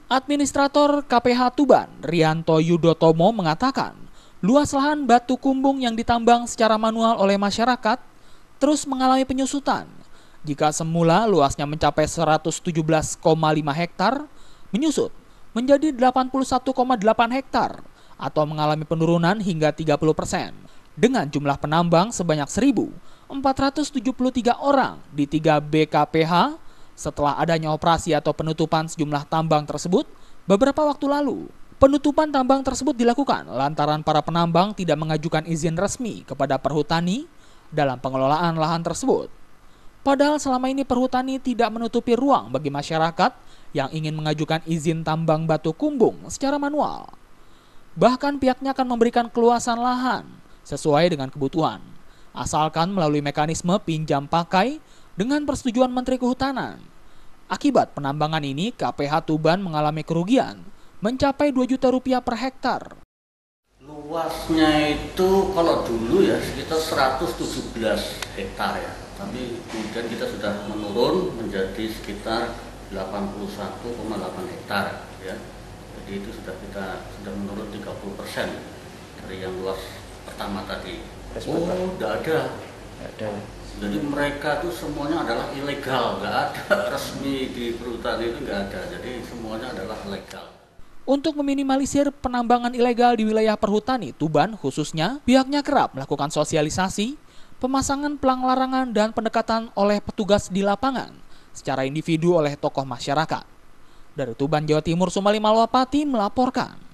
Administrator KPH Tuban, Rianto Yudotomo mengatakan, luas lahan batu kumbung yang ditambang secara manual oleh masyarakat terus mengalami penyusutan. Jika semula luasnya mencapai 117,5 hektar, menyusut menjadi 81,8 hektar atau mengalami penurunan hingga 30%. Dengan jumlah penambang sebanyak 1.473 orang di 3 BKPH setelah adanya operasi atau penutupan sejumlah tambang tersebut beberapa waktu lalu. Penutupan tambang tersebut dilakukan lantaran para penambang tidak mengajukan izin resmi kepada Perhutani dalam pengelolaan lahan tersebut. Padahal selama ini Perhutani tidak menutupi ruang bagi masyarakat yang ingin mengajukan izin tambang batu kumbung secara manual. Bahkan pihaknya akan memberikan keluasan lahan sesuai dengan kebutuhan, asalkan melalui mekanisme pinjam pakai dengan persetujuan Menteri Kehutanan. Akibat penambangan ini, KPH Tuban mengalami kerugian mencapai Rp2 juta per hektar. Luasnya itu kalau dulu ya sekitar 117 hektar ya, tapi kemudian kita sudah menurun menjadi sekitar 81,8 hektar ya. Jadi itu kita sudah menurun 30% dari yang luas pertama tadi. Oh, tidak ada. Jadi mereka itu semuanya adalah ilegal, nggak ada resmi di Perhutani itu nggak ada. Jadi semuanya adalah legal. Untuk meminimalisir penambangan ilegal di wilayah Perhutani Tuban khususnya, pihaknya kerap melakukan sosialisasi, pemasangan pelang larangan dan pendekatan oleh petugas di lapangan secara individu oleh tokoh masyarakat. Dari Tuban, Jawa Timur, Sumali Malwapati melaporkan.